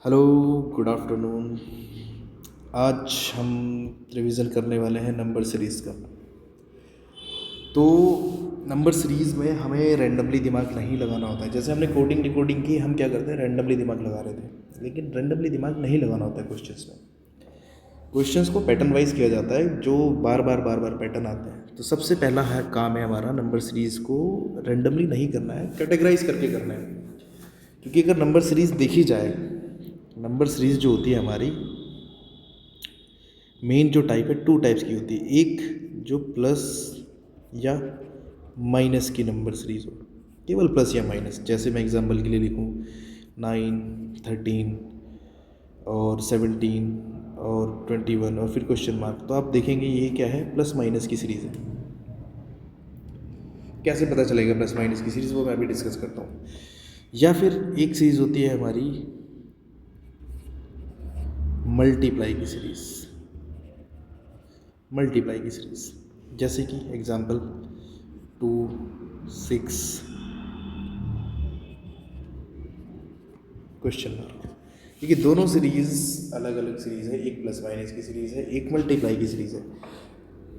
Hello, good afternoon. आज हम revision करने वाले हैं नंबर सीरीज़ का। तो नंबर सीरीज़ में हमें रैंडमली दिमाग नहीं लगाना होता है। जैसे हमने कोडिंग डिकोडिंग की, हम क्या करते हैं, रैंडमली दिमाग लगा रहे थे, लेकिन रैंडमली दिमाग नहीं लगाना होता है क्वेश्चंस में। क्वेश्चंस को पैटर्न वाइज किया जाता है, जो बार बार पैटर्न आते हैं। तो सबसे पहला है काम है हमारा, नंबर सीरीज़ को रैंडमली नहीं करना है, कैटेगराइज करके करना है। क्योंकि अगर नंबर सीरीज़ देखी जाए, नंबर सीरीज़ जो होती है हमारी, मेन जो टाइप है, टू टाइप्स की होती है। एक जो प्लस या माइनस की नंबर सीरीज़ हो, केवल प्लस या माइनस। जैसे मैं एग्जांपल के लिए लिखूँ 9, 13 और 17 और 21 और फिर क्वेश्चन मार्क, तो आप देखेंगे ये क्या है, प्लस माइनस की सीरीज़ है। कैसे पता चलेगा प्लस माइनस की सीरीज़, वो मैं अभी डिस्कस करता हूँ। या फिर एक सीरीज़ होती है हमारी मल्टीप्लाई की सीरीज़, मल्टीप्लाई की सीरीज़। जैसे कि एग्जांपल 2, 6 क्वेश्चन मार्क। क्योंकि दोनों सीरीज़ अलग अलग सीरीज़ है, एक प्लस माइनस की सीरीज़ है, एक मल्टीप्लाई की सीरीज़ है।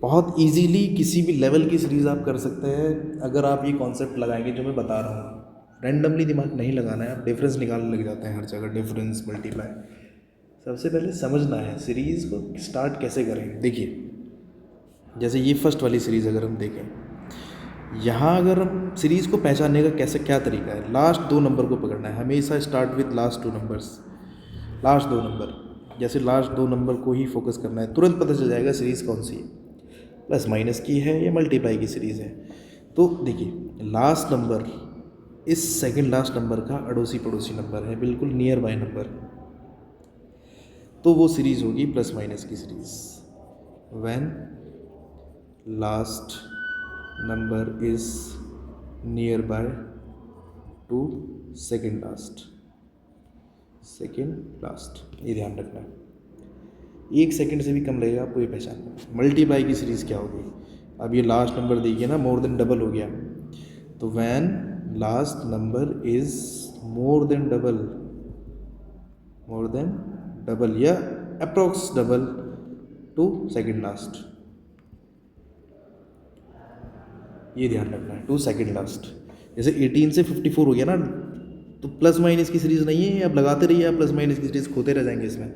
बहुत इजीली किसी भी लेवल की सीरीज़ आप कर सकते हैं अगर आप ये कॉन्सेप्ट लगाएंगे जो मैं बता रहा हूँ। रैंडमली दिमाग नहीं लगाना है, आप डिफरेंस निकालने लग जाते हैं हर जगह, डिफरेंस मल्टीप्लाई। सबसे पहले समझना है सीरीज़ को स्टार्ट कैसे करें। देखिए, जैसे ये फर्स्ट वाली सीरीज़ अगर हम देखें, यहाँ अगर हम सीरीज़ को पहचानने का कैसे क्या तरीका है, लास्ट दो नंबर को पकड़ना है हमेशा। Start with last two numbers, last दो नंबर। जैसे लास्ट दो नंबर को ही फोकस करना है, तुरंत पता चल जाएगा सीरीज़ कौन सी है, प्लस माइनस की है या मल्टीप्लाई की सीरीज़ है। तो देखिए, लास्ट नंबर इस सेकंड लास्ट नंबर का अड़ोसी पड़ोसी नंबर है, बिल्कुल नियर बाय नंबर, तो वो सीरीज़ होगी प्लस माइनस की series. When last number is near by two second last, second last, ये ध्यान रखना है। एक सेकंड से भी कम लगेगा आपको ये पहचानना है। मल्टीप्लाई की सीरीज़ क्या होगी, अब ये लास्ट नंबर देखिए ना, मोर देन डबल हो गया, तो when last number is more than double, more than double या approx double to second last, ये ध्यान रखना है, टू सेकेंड लास्ट। जैसे 18 से 54 हो गया ना, तो प्लस माइनस की सीरीज़ नहीं है, आप लगाते रहिए, आप प्लस माइनस की सीरीज़ खोते रह जाएंगे इसमें।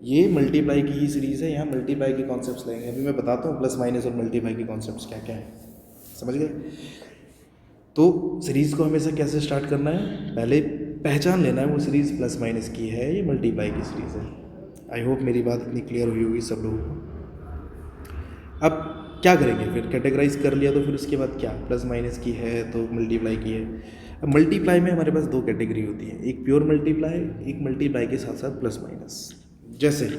ये मल्टीप्लाई की ही सीरीज़ है, यहाँ मल्टीप्लाई के कॉन्सेप्ट्स लेंगे। अभी मैं बताता हूँ प्लस माइनस और मल्टीप्लाई के कॉन्सेप्ट्स क्या क्या हैं, समझ गए। तो सीरीज़ को हमेशा कैसे स्टार्ट करना है, पहले पहचान लेना है वो सीरीज़ प्लस माइनस की है या मल्टीप्लाई की सीरीज़ है। आई होप मेरी बात इतनी क्लियर हुई होगी सब लोगों को। अब क्या करेंगे फिर, कैटेगराइज कर लिया तो फिर उसके बाद क्या, प्लस माइनस की है तो मल्टीप्लाई की है। अब मल्टीप्लाई में हमारे पास दो कैटेगरी होती है, एक प्योर मल्टीप्लाई, एक मल्टीप्लाई के साथ साथ प्लस माइनस। जैसे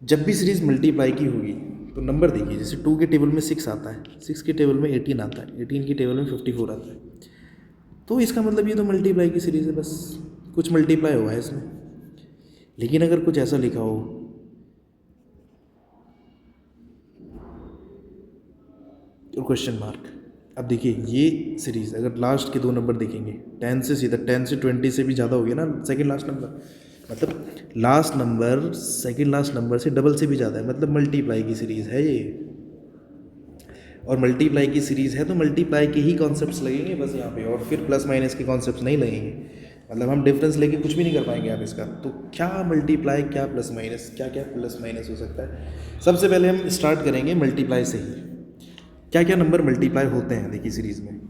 जब भी सीरीज़ मल्टीप्लाई की होगी तो नंबर देखिए, जैसे 2 के टेबल में 6 आता है, 6 के टेबल में 18 आता है, 18 के टेबल में 54 आता है, तो इसका मतलब ये तो मल्टीप्लाई की सीरीज़ है, बस कुछ मल्टीप्लाई हुआ है इसमें। लेकिन अगर कुछ ऐसा लिखा हो और क्वेश्चन मार्क, अब देखिए ये सीरीज़ अगर लास्ट के दो नंबर देखेंगे, 10 से सीधा 10 से 20 से भी ज़्यादा हो गया ना सेकंड लास्ट नंबर, मतलब last number second last number से डबल से भी ज़्यादा है, मतलब मल्टीप्लाई की सीरीज़ है ये। और मल्टीप्लाई की सीरीज़ है तो मल्टीप्लाई के ही कॉन्सेप्ट्स लगेंगे बस यहाँ पे, और फिर प्लस माइनस के कॉन्सेप्ट्स नहीं लगेंगे, मतलब हम डिफरेंस लेके कुछ भी नहीं कर पाएंगे आप इसका। तो क्या मल्टीप्लाई, क्या प्लस माइनस, क्या क्या प्लस माइनस हो सकता है। सबसे पहले हम स्टार्ट करेंगे मल्टीप्लाई से ही। क्या क्या नंबर मल्टीप्लाई होते हैं देखिए सीरीज़ में,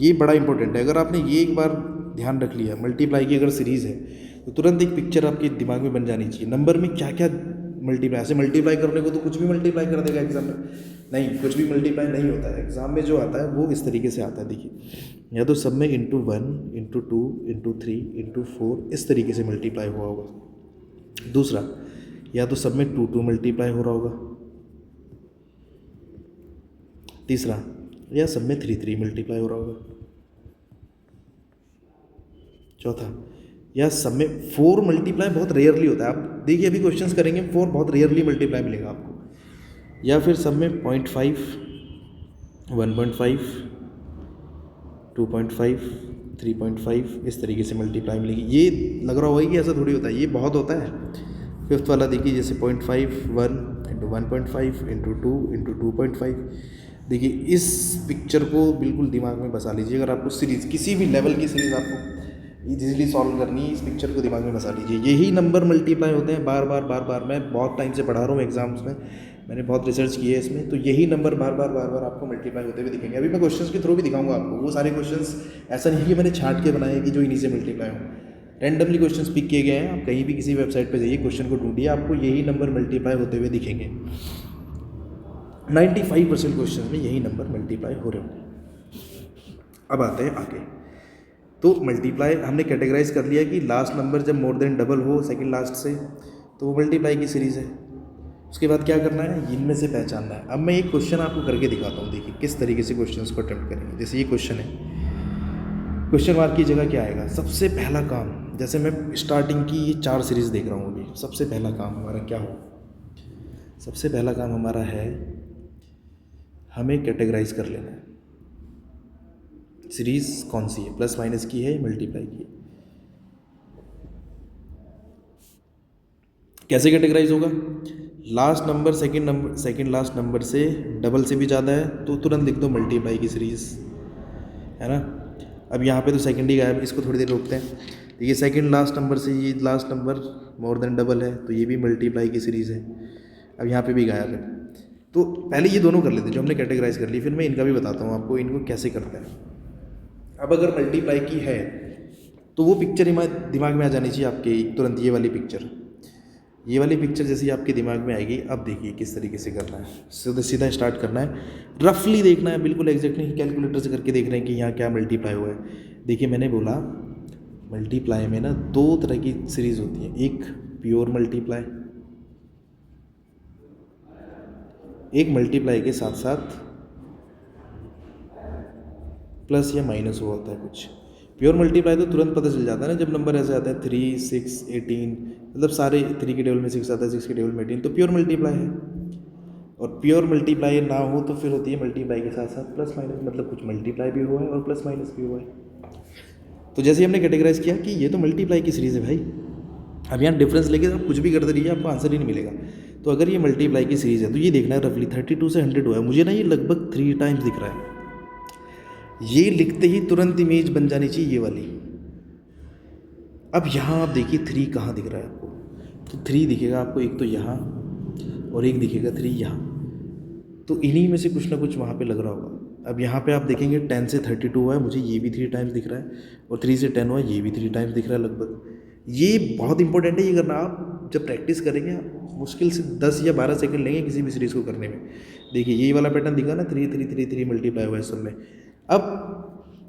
ये बड़ा इंपॉर्टेंट है। अगर आपने ये एक बार ध्यान रख लिया, मल्टीप्लाई की अगर सीरीज़ है तो तुरंत एक पिक्चर आपके दिमाग में बन जानी चाहिए, नंबर में क्या क्या मल्टीप्लाई। ऐसे मल्टीप्लाई करने को तो कुछ भी मल्टीप्लाई कर देगा एग्जाम में, नहीं, कुछ भी मल्टीप्लाई नहीं होता है। एग्जाम में जो आता है वो इस तरीके से आता है, देखिए, या तो सब में इंटू 1, इंटू 2, इंटू 3, इंटू 4, इस तरीके से मल्टीप्लाई हुआ होगा। दूसरा, या तो सब में 2 मल्टीप्लाई हो रहा होगा। तीसरा, या सब में 3 मल्टीप्लाई हो रहा होगा। चौथा, या सब में 4 मल्टीप्लाई बहुत रेयरली होता है। आप देखिए अभी क्वेश्चंस करेंगे, 4 बहुत रेयरली मल्टीप्लाई मिलेगा आपको। या फिर सब में 0.5, 1.5, 2.5, 3.5 इस तरीके से मल्टीप्लाई मिलेगी। ये लग रहा होगा कि ऐसा थोड़ी होता है, ये बहुत होता है। फिफ्थ वाला देखिए, जैसे 0.5 1 इंटू 1.5 इंटू 2 इंटू 2.5। देखिए इस पिक्चर को बिल्कुल दिमाग में बसा लीजिए। अगर आपको सीरीज़, किसी भी लेवल की सीरीज़ आपको इजीली सॉल्व करनी है, इस पिक्चर को दिमाग में बसा लीजिए। यही नंबर मल्टीप्लाई होते हैं बार बार बार बार। मैं बहुत टाइम से पढ़ा रहा हूँ एग्जाम्स में, मैंने बहुत रिसर्च की है इसमें। तो यही नंबर बार बार आपको मल्टीप्लाई होते हुए दिखेंगे। अभी मैं क्वेश्चंस के थ्रू भी दिखाऊंगा आपको। वो सारे क्वेश्चंस ऐसा नहीं कि मैंने छांट के बनाए कि जो इन्हीं से मल्टीप्लाई हो, रैंडमली क्वेश्चंस पिक किए गए हैं। आप कहीं भी किसी वेबसाइट पे जाइए, क्वेश्चन को ढूंढिए, आपको यही नंबर मल्टीप्लाई होते हुए दिखेंगे। 95% क्वेश्चन में यही नंबर मल्टीप्लाई हो रहे होंगे। अब आते हैं आगे। तो मल्टीप्लाई हमने कैटेगराइज कर लिया कि लास्ट नंबर जब मोर देन डबल हो सेकंड लास्ट से, तो वो मल्टीप्लाई की सीरीज़ है। उसके बाद क्या करना है, इनमें से पहचानना है। अब मैं एक क्वेश्चन आपको करके दिखाता हूँ, देखिए किस तरीके से क्वेश्चन को अटेम्प्ट करेंगे। जैसे ये क्वेश्चन है, क्वेश्चन मार्क की जगह क्या आएगा। सबसे पहला काम, जैसे मैं स्टार्टिंग की ये 4 सीरीज़ देख रहा हूँ अभी, सबसे पहला काम हमारा क्या हो, सबसे पहला काम हमारा है हमें कैटेगराइज कर लेना है सीरीज़ कौन सी है, प्लस माइनस की है, मल्टीप्लाई की है। कैसे कैटेगराइज होगा, last number second last number से डबल से भी ज़्यादा है तो तुरंत लिख दो मल्टीप्लाई की सीरीज़, है ना। अब यहाँ पे तो सेकंड ही गायब, इसको थोड़ी देर रोकते हैं। देखिए सेकंड लास्ट नंबर से ये लास्ट नंबर मोर देन डबल है तो ये भी मल्टीप्लाई की सीरीज़ है। अब यहाँ पे भी गायब है। तो पहले ये दोनों कर लेते हैं जो हमने कैटेगराइज कर ली, फिर मैं इनका भी बताता हूँ आपको इनको कैसे करते हैं। अब अगर मल्टीप्लाई की है तो वो पिक्चर दिमाग में आ जानी चाहिए आपके तुरंत। ये वाली पिक्चर जैसे ही आपके दिमाग में आएगी, अब देखिए किस तरीके से करना है। सीधा स्टार्ट करना है, रफली देखना है, बिल्कुल एग्जैक्ट नहीं, कैलकुलेटर से करके देख रहे हैं कि यहाँ क्या मल्टीप्लाई हुआ है। देखिए मैंने बोला मल्टीप्लाई में ना 2 तरह की सीरीज़ होती है, एक प्योर मल्टीप्लाई, एक मल्टीप्लाई के साथ साथ प्लस या माइनस हुआ होता है कुछ। प्योर मल्टीप्लाई तो तुरंत पता चल जाता है ना, जब नंबर ऐसे आता है 3 6 18, मतलब सारे 3 के टेबल में 6 आता है, 6 के टेबल में 18, तो प्योर मल्टीप्लाई है। और प्योर मल्टीप्लाई ना हो तो फिर होती है मल्टीप्लाई के साथ साथ प्लस माइनस, मतलब कुछ मल्टीप्लाई भी हुआ है और प्लस माइनस भी हुआ है। तो जैसे हमने कैटेगराइज किया कि ये तो मल्टीप्लाई की सीरीज़ है भाई, अब यहाँ डिफरेंस लेके आप कुछ भी करते रहिए, आपको आंसर ही नहीं मिलेगा। तो अगर ये मल्टीप्लाई की सीरीज़ है तो ये देखना है रफली 32 से 100 हुआ है, मुझे ना ये लगभग 3 टाइम्स दिख रहा है। ये लिखते ही तुरंत इमेज बन जानी चाहिए ये वाली। अब यहाँ आप देखिए 3 कहाँ दिख रहा है आपको, तो 3 दिखेगा आपको एक तो यहाँ और एक दिखेगा 3 यहाँ, तो इन्हीं में से कुछ ना कुछ वहाँ पे लग रहा होगा। अब यहाँ पे आप देखेंगे 10 से 32 हुआ है, मुझे ये भी 3 टाइम्स दिख रहा है, और 3 से 10 हुआ है, ये भी 3 टाइम्स दिख रहा है लगभग। ये बहुत इंपॉर्टेंट है ये करना। आप जब प्रैक्टिस करेंगे आप मुश्किल से 10 या 12 सेकंड लेंगे किसी भी सीरीज़ को करने में। देखिए ये वाला पैटर्न दिखा ना, 3 3 3 3 मल्टीप्लाई हुआ है सब में। अब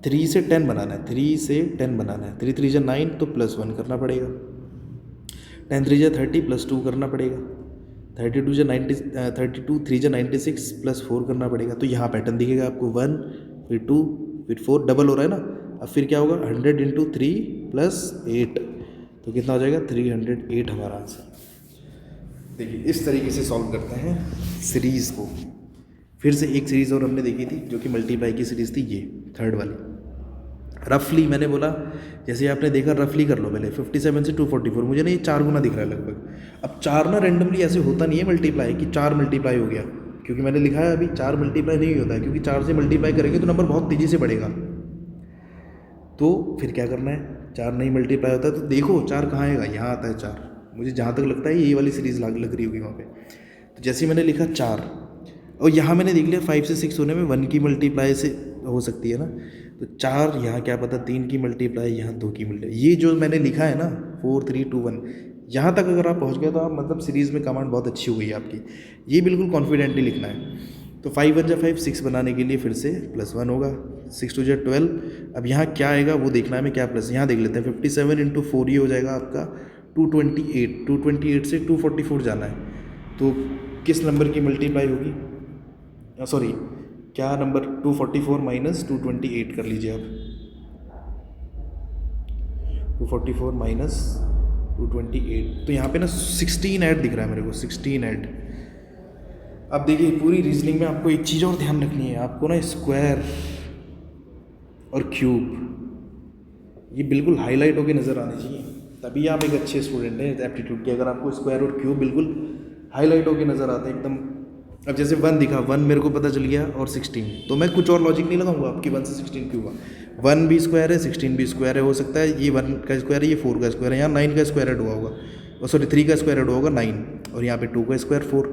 3 से 10 बनाना है, 3 से 10 बनाना है। 3 3 जा 9 तो +1 करना पड़ेगा, 10 3 जा 30 +2 करना पड़ेगा, 32 जा 90 32 3 जा 96 +4 करना पड़ेगा। तो यहाँ पैटर्न दिखेगा आपको, 1 फिर 2 फिर 4, डबल हो रहा है ना। अब फिर क्या होगा, 100 × 3 + 8, तो कितना हो जाएगा 308 हमारा आंसर। देखिए इस तरीके से सॉल्व करते हैं सीरीज़ को। फिर से एक सीरीज़ और हमने देखी थी जो कि मल्टीप्लाई की सीरीज़ थी, ये थर्ड वाली। रफली मैंने बोला, जैसे आपने देखा रफली कर लो पहले, 57 से 244, मुझे ना ये 4 गुना दिख रहा है लगभग। अब 4 ना रेंडमली ऐसे होता नहीं है मल्टीप्लाई कि 4 मल्टीप्लाई हो गया, क्योंकि मैंने लिखा है अभी 4 मल्टीप्लाई नहीं होता है, क्योंकि 4 से मल्टीप्लाई करेंगे तो नंबर बहुत तेज़ी से बढ़ेगा। तो फिर क्या करना है, 4 नहीं मल्टीप्लाई होता है तो देखो 4 कहाँ आएगा, यहाँ आता है 4। मुझे जहाँ तक लगता है यही वाली सीरीज़ लग रही होगी वहाँ पे। तो जैसे मैंने लिखा 4, और यहाँ मैंने देख लिया 5 से 6 होने में 1 की मल्टीप्लाई से हो सकती है ना, तो 4 यहाँ क्या पता 3 की मल्टीप्लाई, यहाँ 2 की मल्टीप्लाई। ये जो मैंने लिखा है ना 4 3 2 1, यहाँ तक अगर आप पहुँच गए तो आप मतलब सीरीज़ में कमांड बहुत अच्छी हो गई है आपकी। ये बिल्कुल कॉन्फिडेंटली लिखना है। तो 5 1 जा 5, 6 बनाने के लिए फिर से +1 होगा, 6 2 जा 12। अब यहाँ क्या आएगा वो देखना है, मैं क्या प्लस यहाँ देख लेते हैं, 57 × 4 ये हो जाएगा आपका 228। 228 से 244 जाना है, तो किस नंबर की मल्टीप्लाई होगी, सॉरी क्या नंबर, 244 - 228 कर लीजिए आप, 244 - 228। तो यहाँ पे ना 16 ऐड दिख रहा है मेरे को, 16 ऐड। अब देखिए पूरी रीजनिंग में आपको एक चीज़ और ध्यान रखनी है, आपको ना स्क्वायर और क्यूब ये बिल्कुल हाईलाइट होकर नज़र आने चाहिए, तभी आप एक अच्छे स्टूडेंट हैं एप्टीट्यूड के। अगर आपको स्क्वायर और क्यूब बिल्कुल हाईलाइट होकर नज़र आते हैं एकदम। अब जैसे 1 दिखा, 1 मेरे को पता चल गया और 16, तो मैं कुछ और लॉजिक नहीं लगाऊंगा आपकी 1 से 16 क्यों हुआ। 1 भी स्क्वायर है, 16 भी स्क्वायर है, हो सकता है ये 1 का स्क्वायर है, ये 4 का स्क्वायर है, यहाँ 9 का स्क्वायर हुआ होगा, और सॉरी 3 का स्क्वायर हुआ होगा 9, और यहाँ पे 2 का स्क्वायर 4।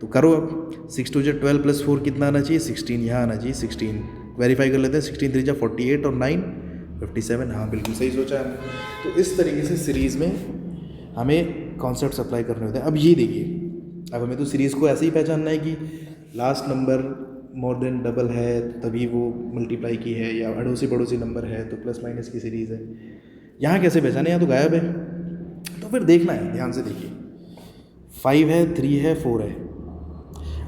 तो करो अब 6 2 12 + 4 कितना आना चाहिए 16, यहाँ आना चाहिए 16। वेरीफाई कर लेते हैं, 16 3 48 और 9 57। हाँ बिल्कुल सही सोचा है। तो इस तरीके से सीरीज़ में हमें कॉन्सेप्ट अप्लाई करने होते हैं। अब ये देखिए, अब हमें तो सीरीज़ को ऐसे ही पहचानना है कि लास्ट नंबर मोर देन डबल है तभी वो मल्टीप्लाई की है, या अड़ोसी पड़ोसी नंबर है तो प्लस माइनस की सीरीज़ है। यहाँ कैसे पहचाने, यहाँ तो गायब है। तो फिर देखना है, ध्यान से देखिए, 5 है, 3 है, 4 है।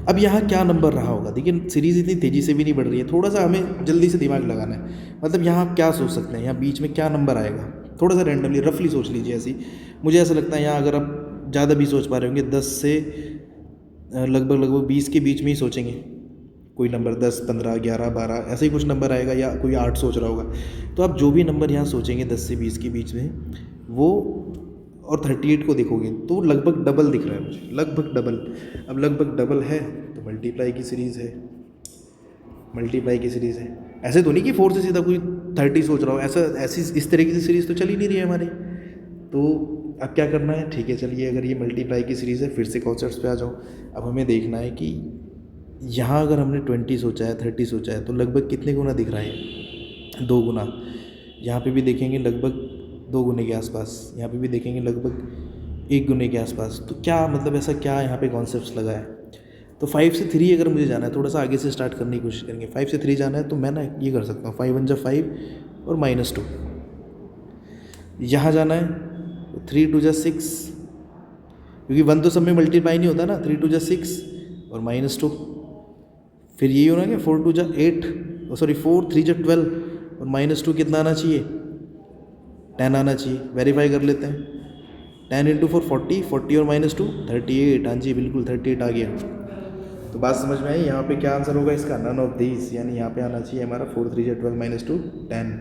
अब यहाँ क्या नंबर रहा होगा, देखिए सीरीज़ इतनी तेज़ी से भी नहीं बढ़ रही है, थोड़ा सा हमें जल्दी से दिमाग लगाना है। मतलब यहाँ आप क्या सोच सकते हैं, यहाँ बीच में क्या नंबर आएगा, थोड़ा सा रैंडमली रफली सोच लीजिए। ऐसी मुझे ऐसा लगता है यहाँ अगर आप ज़्यादा भी सोच पा रहे होंगे, 10 से लगभग 20 के बीच में ही सोचेंगे, कोई नंबर 10 15 11 12 ऐसे ही कुछ नंबर आएगा, या कोई 8 सोच रहा होगा। तो आप जो भी नंबर यहाँ सोचेंगे 10 से 20 के बीच में वो, और 38 को देखोगे तो लगभग डबल दिख रहा है मुझे, लगभग डबल। अब लगभग डबल है तो मल्टीप्लाई की सीरीज़ है, मल्टीप्लाई की सीरीज़ है। ऐसे तो नहीं कि 4 से सीधा कोई 30 सोच रहा हो, ऐसी इस तरीके की सीरीज़ तो चल ही नहीं रही है हमारी। तो अब क्या करना है, ठीक है चलिए, अगर ये मल्टीप्लाई की सीरीज़ है, फिर से कॉन्सेप्ट्स पे आ जाओ। अब हमें देखना है कि यहाँ अगर हमने 20 सोचा है, 30 सोचा है, तो लगभग कितने गुना दिख रहा है, 2 गुना। यहाँ पे भी देखेंगे लगभग 2 गुने के आसपास, यहाँ पे भी देखेंगे लगभग 1 गुने के आसपास। तो क्या मतलब ऐसा क्या यहाँ पे कॉन्सेप्ट्स लगा है। तो 5 से 3 अगर मुझे जाना है, थोड़ा सा आगे से स्टार्ट करने की कोशिश करेंगे। 5 से 3 जाना है तो मैं ना ये कर सकता हूँ, 5 1 जा 5 और -2। यहाँ जाना है 3 2 जा 6, क्योंकि 1 तो सब में मल्टीप्लाई नहीं होता ना, 3 2 जा 6 और -2। फिर यही होना कि 4 2 जा 8, सॉरी 4 3 जा 12 और -2 कितना आना चाहिए, 10 आना चाहिए। वेरीफाई कर लेते हैं, 10 × 4 40, 40 और -2 38। हाँ जी बिल्कुल 38 आ गया। तो बात समझ में आई। यहाँ पे क्या आंसर होगा इसका, नन ऑफ दीज, यानी यहाँ पे आना चाहिए हमारा 4 3 जा 12 -2 10।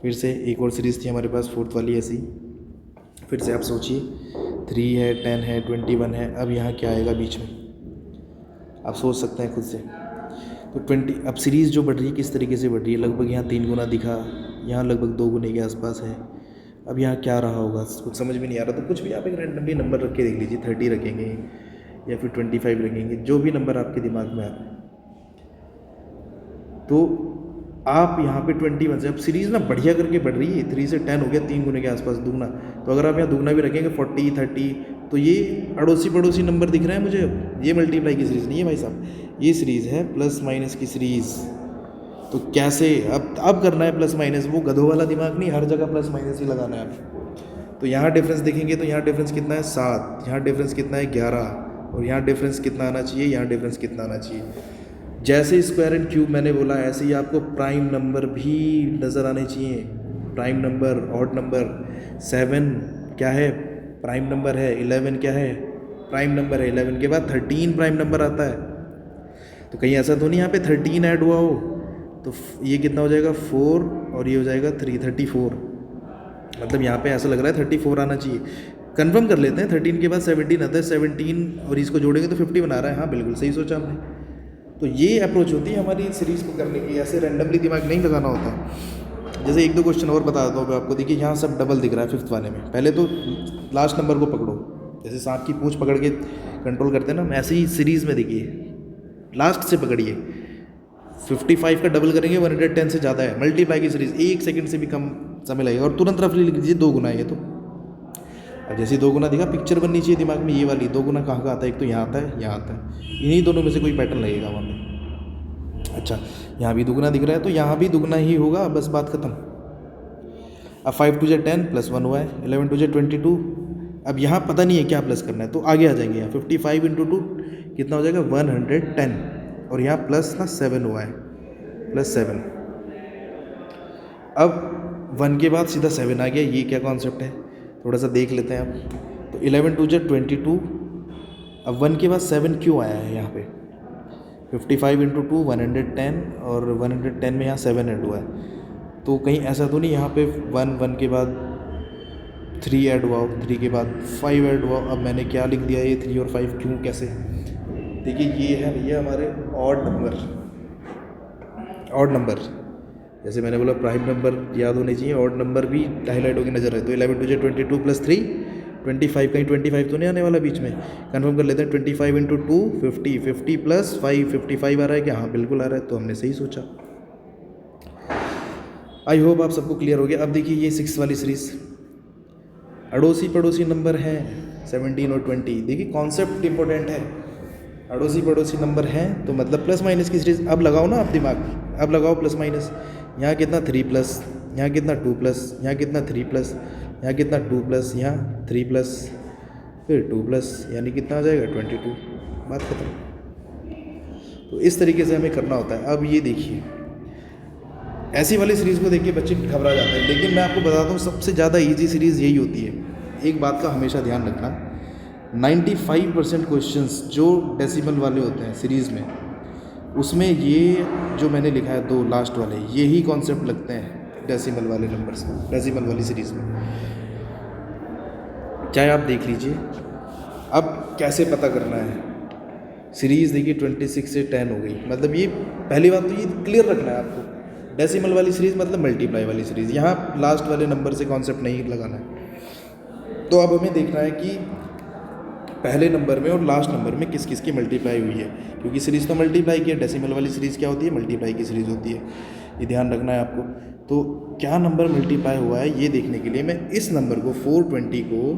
फिर से एक और सीरीज़ थी हमारे पास, 4th वाली ऐसी। फिर से आप सोचिए, 3 है, 10 है, 21 है। अब यहाँ क्या आएगा बीच में, आप सोच सकते हैं खुद से। तो 20, अब सीरीज़ जो बढ़ रही है किस तरीके से बढ़ रही है, लगभग यहाँ 3 गुना दिखा, यहाँ लगभग 2 गुने के आसपास है। अब यहाँ क्या रहा होगा कुछ समझ में नहीं आ रहा, तो कुछ भी आप एक रैंडमली नंबर रख के देख लीजिए, 30 रखेंगे या फिर 25 रखेंगे, जो भी नंबर आपके दिमाग में आ रहा है। तो आप यहाँ पे 21 से, अब सीरीज़ ना बढ़िया करके बढ़ रही है, 3 से 10 हो गया, 3 गुने के आसपास दुगना। तो अगर आप यहाँ दुगना भी रखेंगे 40 30, तो ये अड़ोसी पड़ोसी नंबर दिख रहे हैं मुझे। ये मल्टीप्लाई की सीरीज़ नहीं है भाई साहब, ये सीरीज़ है प्लस माइनस की सीरीज़। तो कैसे अब करना है प्लस माइनस, वो गधों वाला दिमाग नहीं, हर जगह प्लस माइनस ही लगाना है आप। तो यहाँ डिफरेंस देखेंगे तो यहाँ डिफरेंस कितना है 7, यहाँ डिफरेंस कितना है 11, और यहाँ डिफरेंस कितना आना चाहिए, यहाँ डिफरेंस कितना आना चाहिए। जैसे स्क्वायर एंड क्यूब मैंने बोला, ऐसे ही आपको प्राइम नंबर भी नज़र आने चाहिए। प्राइम नंबर, ऑड नंबर, 7 क्या है प्राइम नंबर है, 11 क्या है प्राइम नंबर है, 11 के बाद 13 प्राइम नंबर आता है। तो कहीं ऐसा तो नहीं यहाँ पे 13 ऐड हुआ हो, तो ये कितना हो जाएगा 4 और ये हो जाएगा 3, 34। मतलब यहाँ पे ऐसा लग रहा है 34 आना चाहिए। कंफर्म कर लेते हैं, 13 के बाद 17 आता है, 17 और इसको जोड़ेंगे तो 50 बना रहा है। हाँ बिल्कुल सही सोचा हमने। तो ये अप्रोच होती है हमारी सीरीज़ को करने की, ऐसे रैंडमली दिमाग नहीं लगाना होता। जैसे 1-2 क्वेश्चन और बता देता हूँ मैं आपको। देखिए यहाँ सब डबल दिख रहा है 5th वाले में। पहले तो लास्ट नंबर को पकड़ो, जैसे सांप की पूंछ पकड़ के कंट्रोल करते हैं ना, ऐसे ही सीरीज़ में देखिए लास्ट से पकड़िए। 55 का डबल करेंगे 110 से ज़्यादा है, मल्टीप्लाई की सीरीज़ 1 सेकंड से भी कम समय लगेगा, और तुरंत रफली लिख दीजिए 2 गुना है ये। तो अब जैसे 2 गुना दिखा, पिक्चर बननी चाहिए दिमाग में ये वाली, 2 गुना कहाँ का आता है, एक तो यहाँ आता है, यहाँ आता है, इन्हीं दोनों में से कोई पैटर्न लगेगा वहाँ पे। अच्छा यहाँ भी दुगना दिख रहा है, तो यहाँ भी दुगना ही होगा, बस बात खत्म। अब 5 2 जा 10 + 1 हुआ है, 11 2 जा 22। अब यहाँ पता नहीं है क्या प्लस करना है, तो आगे आ जाएंगे। यहाँ 55 × 2 कितना हो जाएगा 110, और यहाँ प्लस ना 7 हुआ है, +7। अब 1 के बाद सीधा 7 आ गया, ये क्या कॉन्सेप्ट है थोड़ा सा देख लेते हैं अब। तो 11 2 जा 22। अब 1 के बाद 7 क्यों आया है यहाँ पे, 55 × 2 110, और 110 में यहाँ 7 ऐड हुआ है। तो कहीं ऐसा तो नहीं यहाँ पे 1 के बाद 3 ऐड हुआ, 3 के बाद 5 ऐड हुआ, अब मैंने क्या लिख दिया ये 3 और 5 क्यों, कैसे? देखिए ये है भैया हमारे ऑड नंबर। जैसे मैंने बोला प्राइम नंबर याद होने चाहिए, ऑड नंबर भी हाईलाइट होकर नजर आए। तो 11 2 22 प्लस 3 25, कहीं 25 तो नहीं आने वाला बीच में, कंफर्म कर लेते हैं। 25 इंटू 2 50, 50 प्लस 5 55 आ रहा है क्या? हाँ बिल्कुल आ रहा है, तो हमने सही सोचा। आई होप आप सबको क्लियर हो गया। अब देखिए ये 6 वाली सीरीज, अड़ोसी पड़ोसी नंबर हैं 17 और 20। देखिए कॉन्सेप्ट इंपॉर्टेंट है, अड़ोसी पड़ोसी नंबर हैं तो मतलब प्लस माइनस की सीरीज। अब लगाओ ना आप दिमाग, अब लगाओ प्लस माइनस। यहाँ कितना 3 प्लस, यहाँ कितना 2 प्लस, यहाँ कितना 3 प्लस, यहाँ कितना 2 प्लस, यहाँ 3 प्लस, फिर 2 प्लस, यानी कितना आ जाएगा 22। बात खत्म। तो इस तरीके से हमें करना होता है। अब ये देखिए ऐसी वाली सीरीज़ को देखिए बच्चे घबरा जाते हैं, लेकिन मैं आपको बताता हूँ सबसे ज़्यादा ईजी सीरीज़ यही होती है। एक बात का हमेशा ध्यान रखना, 95% क्वेश्चंस जो डेसिमल वाले होते हैं सीरीज़ में, उसमें ये जो मैंने लिखा है 2 लास्ट वाले, यही कॉन्सेप्ट लगते हैं डेसिमल वाले नंबर्स में, डेसिमल वाली सीरीज़ में। चाहे आप देख लीजिए। अब कैसे पता करना है? सीरीज़ देखिए 26 से 10 हो गई, मतलब ये पहली बात तो ये क्लियर रखना है आपको, डेसिमल वाली सीरीज़ मतलब मल्टीप्लाई वाली सीरीज़। यहाँ लास्ट वाले नंबर से कॉन्सेप्ट नहीं लगाना है। तो अब हमें देखना है कि पहले नंबर में और लास्ट नंबर में किस किस की मल्टीप्लाई हुई है, क्योंकि सीरीज़ तो मल्टीप्लाई की है। डेसिमल वाली सीरीज़ क्या होती है? मल्टीप्लाई की सीरीज़ होती है, ये ध्यान रखना है आपको। तो क्या नंबर मल्टीप्लाई हुआ है ये देखने के लिए मैं इस नंबर को 420 को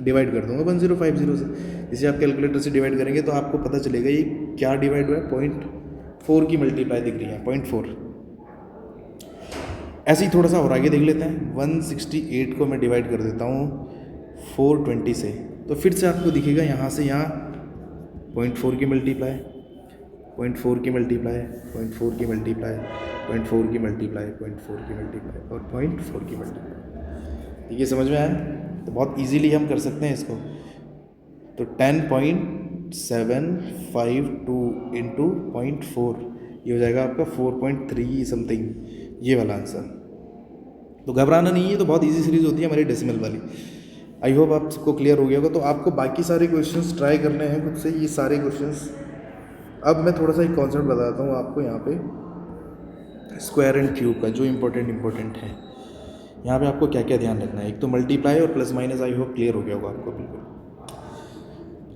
डिवाइड कर दूंगा 1050 से। इसे आप कैलकुलेटर से डिवाइड करेंगे तो आपको पता चलेगा ये क्या डिवाइड हुआ है, 0.4 की मल्टीप्लाई दिख रही है, 0.4। ऐसे ही थोड़ा सा और आगे देख लेते हैं। 168 को मैं डिवाइड कर देता हूँ 420 से, तो फिर से आपको दिखेगा यहाँ से यहाँ 0.4 की मल्टीप्लाई, 0.4 की मल्टीप्लाई, 0.4 की मल्टीप्लाई, 0.4 की मल्टीप्लाई, 0.4 की मल्टीप्लाई और 0.4 की मल्टीप्लाई। ठीक है, समझ में आया? तो बहुत इजीली हम कर सकते हैं इसको। तो 10.752 इंटू 0.4 ये हो जाएगा आपका 4.3 समथिंग, ये वाला आंसर। तो घबराना नहीं है, तो बहुत इजी सीरीज़ होती है हमारी डेसिमल वाली। आई होप आप सबको क्लियर हो गया होगा। तो आपको बाकी सारे क्वेश्चंस ट्राई करने हैं खुद से, ये सारे क्वेश्चंस। अब मैं थोड़ा सा एक कॉन्सेप्ट बताता हूँ आपको यहाँ पे, स्क्वायर एंड क्यूब का, जो इम्पोर्टेंट है। यहाँ पे आपको क्या क्या ध्यान रखना है। एक तो मल्टीप्लाई और plus minus, I hope clear हो गया होगा आपको बिल्कुल।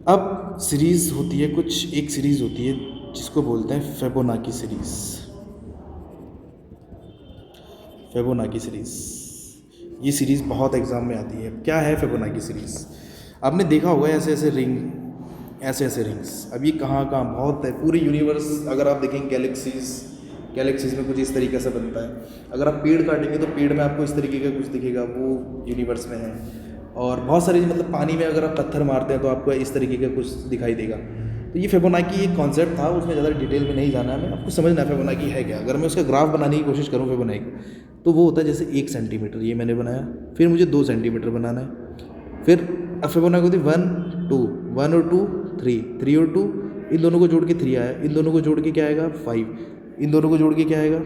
अब सीरीज़ होती है कुछ, एक सीरीज़ होती है जिसको बोलते हैं फिबोनाची सीरीज़। फिबोनाची सीरीज़, ये सीरीज़ बहुत एग्जाम में आती है। क्या है फिबोनाची सीरीज़? आपने देखा होगा ऐसे ऐसे रिंग, ऐसे ऐसे रिंग्स। अब ये कहाँ कहाँ बहुत है, पूरे यूनिवर्स अगर आप देखेंगे, गैलेक्सीज में कुछ इस तरीके से बनता है। अगर आप पेड़ काटेंगे तो पेड़ में आपको इस तरीके का कुछ दिखेगा, वो यूनिवर्स में है। और बहुत सारी, मतलब पानी में अगर आप पत्थर मारते हैं तो आपको इस तरीके का कुछ दिखाई देगा। तो ये फिबोनाची एक कॉन्सेप्ट था, उसमें ज़्यादा डिटेल में नहीं जाना है, मैं आपको समझना है फिबोनाची है क्या। अगर मैं उसका ग्राफ बनाने की कोशिश करूँ फिबोनाची को, तो वो होता है जैसे 1 सेंटीमीटर, ये मैंने बनाया, फिर मुझे 2 सेंटीमीटर बनाना है, फिर फिबोनाची होती 1 2, 1 और 2 3, 3 और 2, इन दोनों को जोड़ के 3 आया, इन दोनों को जोड़ के क्या आएगा 5, इन दोनों को जोड़ के क्या आएगा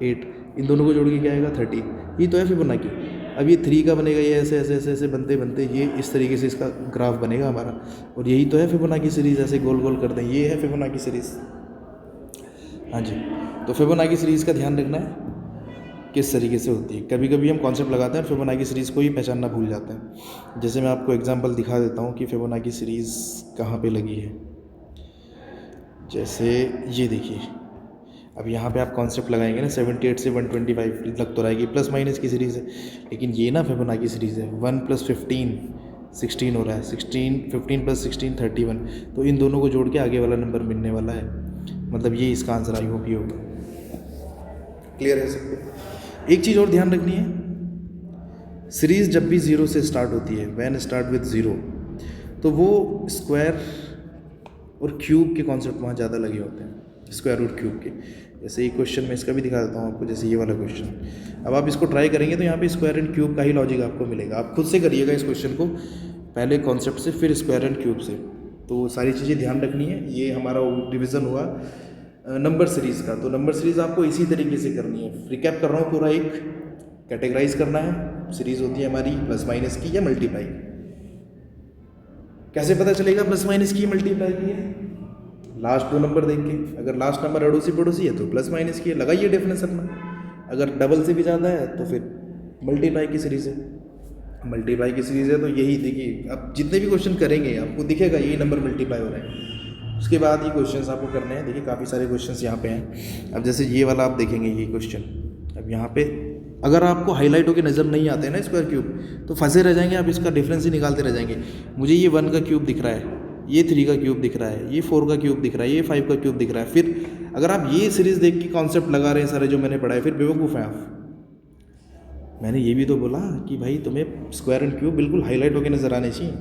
8, इन दोनों को जोड़ के क्या आएगा 30। ये तो है फिबोनाची। अब ये 3 का बनेगा, ये ऐसे ऐसे ऐसे ऐसे बनते बनते ये इस तरीके से इसका ग्राफ बनेगा हमारा, और यही तो है फिबोनाची सीरीज़। ऐसे गोल गोल करते हैं, ये है फिबोनाची सीरीज़। हाँ जी, तो फिबोनाची सीरीज़ का ध्यान रखना है किस तरीके से होती है। कभी कभी हम कॉन्सेप्ट लगाते हैं फिबोनाची सीरीज़ को ही पहचानना भूल जाते हैं। जैसे मैं आपको एग्जांपल दिखा देता हूँ कि फिबोनाची सीरीज़ कहाँ पे लगी है। जैसे ये देखिए, अब यहाँ पे आप कॉन्सेप्ट लगाएंगे ना, 78 से 125 लग तो रहेगी, प्लस माइनस की सीरीज़ है, लेकिन ये ना फिबोनाची सीरीज़ है। 1 + 15 16 हो रहा है, 15 + 16 31, तो इन दोनों को जोड़ के आगे वाला नंबर मिलने वाला है, मतलब ये इसका आंसर आई होप ये होगा। क्लियर है सबको? एक चीज़ और ध्यान रखनी है, सीरीज़ जब भी 0 से स्टार्ट होती है, व्हेन स्टार्ट विद 0, तो वो स्क्वायर और क्यूब के कॉन्सेप्ट वहाँ ज़्यादा लगे होते हैं, स्क्वायर रूट क्यूब के। जैसे ये क्वेश्चन मैं इसका भी दिखा देता हूँ आपको, जैसे ये वाला क्वेश्चन। अब आप इसको ट्राई करेंगे तो यहाँ पे स्क्वायर एंड क्यूब का ही लॉजिक आपको मिलेगा। आप खुद से करिएगा इस क्वेश्चन को, पहले कॉन्सेप्ट से, फिर स्क्वायर एंड क्यूब से। तो सारी चीज़ें ध्यान रखनी है। ये हमारा डिवीज़न हुआ नंबर सीरीज़ का, तो नंबर सीरीज़ आपको इसी तरीके से करनी है। रिकैप कर रहा हूँ पूरा, एक कैटेगराइज करना है। सीरीज़ होती है हमारी प्लस माइनस की या मल्टीप्लाई। कैसे पता चलेगा प्लस माइनस की मल्टीप्लाई की है? लास्ट दो नंबर देख के, अगर लास्ट नंबर अड़ोसी पड़ोसी है तो प्लस माइनस की है, लगाइए डिफरेंस अपना। अगर डबल से भी ज़्यादा है तो फिर मल्टीप्लाई की सीरीज़ है। मल्टीप्लाई की सीरीज़ है तो यही देखिए, अब जितने भी क्वेश्चन करेंगे आपको दिखेगा यही नंबर मल्टीप्लाई हो रहा है। उसके बाद ये क्वेश्चंस आपको करने हैं। देखिए काफ़ी सारे क्वेश्चंस यहाँ पे हैं। अब जैसे ये वाला आप देखेंगे ये क्वेश्चन, अब यहाँ पे अगर आपको हाईलाइट होकर नज़र नहीं आते हैं ना स्क्वायर क्यूब, तो फंसे रह जाएंगे आप, इसका डिफरेंस ही निकालते रह जाएंगे। मुझे ये 1 का क्यूब दिख रहा है, ये 3 का क्यूब दिख रहा है, ये 4 का क्यूब दिख रहा है, ये 5 का क्यूब दिख रहा है। फिर अगर आप ये सीरीज़ देख के कॉन्सेप्ट लगा रहे हैं सारे जो मैंने पढ़ाए, फिर बेवकूफ़ हैं आप। मैंने ये भी तो बोला कि भाई तुम्हें स्क्वायर एंड क्यूब बिल्कुल हाईलाइट होकर नज़र आने चाहिए।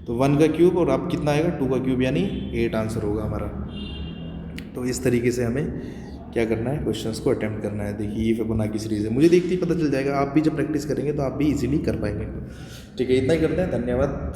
तो 1 का क्यूब और अब कितना आएगा 2 का क्यूब, यानी 8 आंसर होगा हमारा। तो इस तरीके से हमें क्या करना है, क्वेश्चंस को अटेम्प्ट करना है। देखिए ये फिबोनाची सीरीज़ है, मुझे देखते ही पता चल जाएगा। आप भी जब प्रैक्टिस करेंगे तो आप भी इजीली कर पाएंगे। ठीक है, इतना ही करते हैं, धन्यवाद।